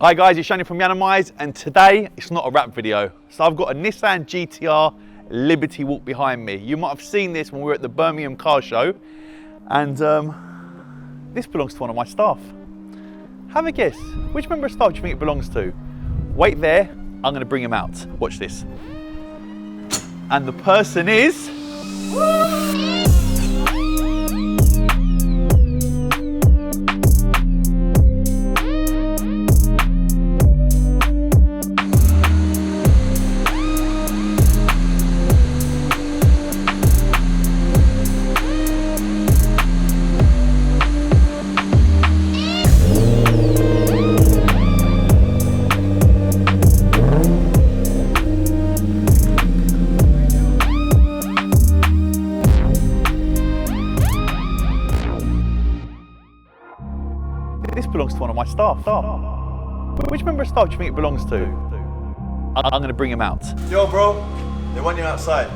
Hi guys, it's Shani from Yiannimize, and today it's not a rap video. So I've got a Nissan GTR Liberty Walk behind me. You might have seen this when we were at the Birmingham car show, and this belongs to one of my staff. Have a guess, which member of staff do you think it belongs to? Wait there, I'm going to bring him out. Watch this. And the person is... This belongs to one of my staff. Which member of staff do you think it belongs to? I'm going to bring him out. Yo, bro, they want you outside.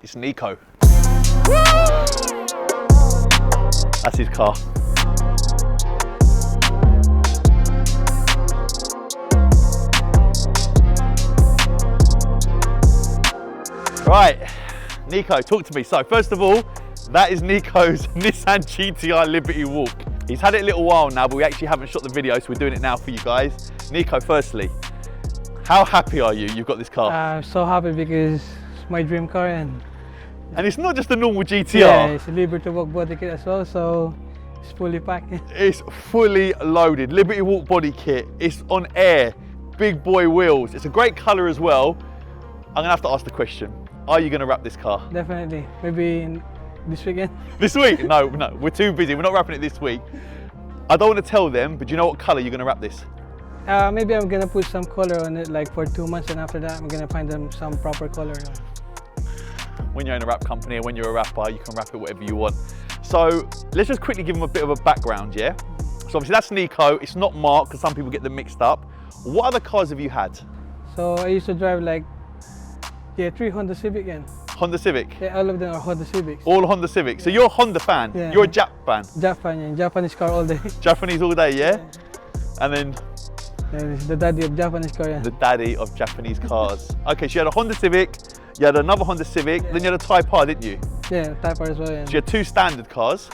It's Nico. That's his car. Right, Nico, talk to me. So first of all, that is Nico's Nissan GTR Liberty Walk. He's had it a little while now, but we actually haven't shot the video, so we're doing it now for you guys. Nico, firstly, how happy are you you've got this car? I'm so happy because it's my dream car, and it's not just a normal GTR. Yeah, it's a Liberty Walk body kit as well, so it's fully packed. It's fully loaded. Liberty Walk body kit. It's on air, big boy wheels. It's a great colour as well. I'm gonna have to ask the question. Are you going to wrap this car? Definitely. Maybe this weekend. This week? No, we're too busy. We're not wrapping it this week. I don't want to tell them, but do you know what colour you're going to wrap this? Maybe I'm going to put some color on it like for 2 months, and after that I'm going to find them some proper color. When you're in a wrap company and when you're a rapper, you can wrap it whatever you want. So let's just quickly give them a bit of a background, yeah? So obviously that's Nico. It's not Mark, because some people get them mixed up. What other cars have you had? So I used to drive like 3 Honda Civic again. Honda Civic? Yeah, all of them are Honda Civics. All Honda Civics. So you're a Honda fan? Yeah. You're a Jap fan? Japanese car all day. Japanese all day, yeah? And then? And it's the daddy of Japanese car, yeah. The daddy of Japanese cars. Okay, so you had a Honda Civic, you had another Honda Civic, then you had a Type R, didn't you? Yeah, Type R as well, yeah. So you had 2 standard cars?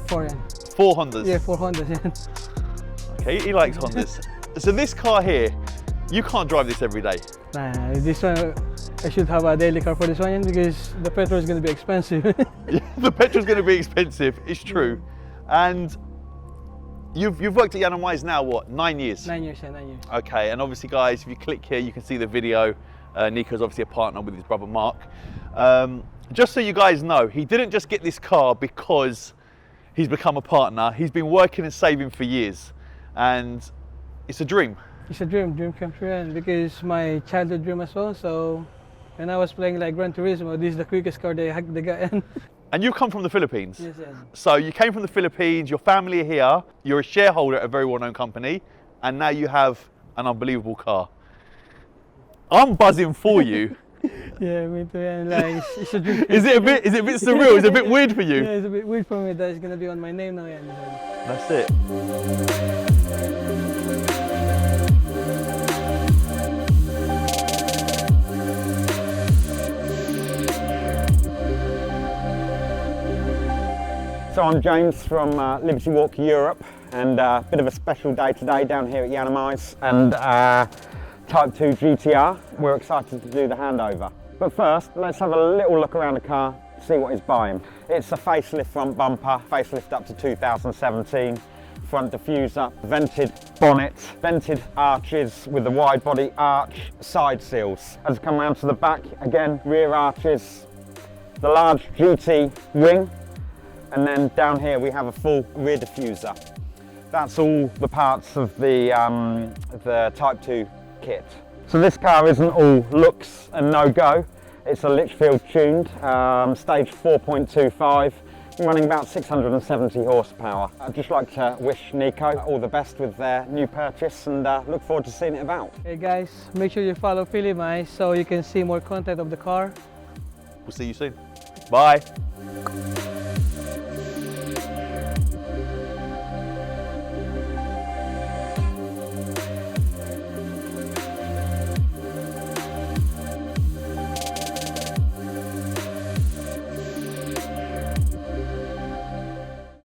4, yeah. 4 Hondas? Yeah, 4 Hondas, yeah. Okay, he likes Hondas. So this car here, you can't drive this every day? Nah, this one, I should have a daily car for this one because the petrol is going to be expensive. Yeah, the petrol's going to be expensive, it's true. And you've worked at Yiannimize now, what, 9 years? 9 years, yeah, 9 years. Okay, and obviously guys, if you click here, you can see the video. Nico's obviously a partner with his brother Mark. Just so you guys know, he didn't just get this car because he's become a partner. He's been working and saving for years, and it's a dream. It's a dream come true, and because my childhood dream as well. So when I was playing like Gran Turismo, this is the quickest car they got in. And you've come from the Philippines. Yes, yes. So you came from the Philippines, your family are here, you're a shareholder at a very well-known company, and now you have an unbelievable car. I'm buzzing for you. Yeah, me too. And like, it's a dream. Is it a bit surreal? Is it a bit weird for you? Yeah, it's a bit weird for me that it's gonna be on my name now. Yeah. That's it. So I'm James from Liberty Walk Europe, and a bit of a special day today down here at Yiannimize and Type 2 GTR. We're excited to do the handover. But first, let's have a little look around the car, see what he's buying. It's a facelift front bumper, facelift up to 2017, front diffuser, vented bonnet, vented arches with the wide body arch, side seals. As we come around to the back, again, rear arches, the large GT wing, and then down here we have a full rear diffuser. That's all the parts of the Type 2 kit. So this car isn't all looks and no-go. It's a Litchfield tuned, stage 4.25, running about 670 horsepower. I'd just like to wish Nico all the best with their new purchase, and look forward to seeing it about. Hey guys, make sure you follow Yiannimize so you can see more content of the car. We'll see you soon. Bye.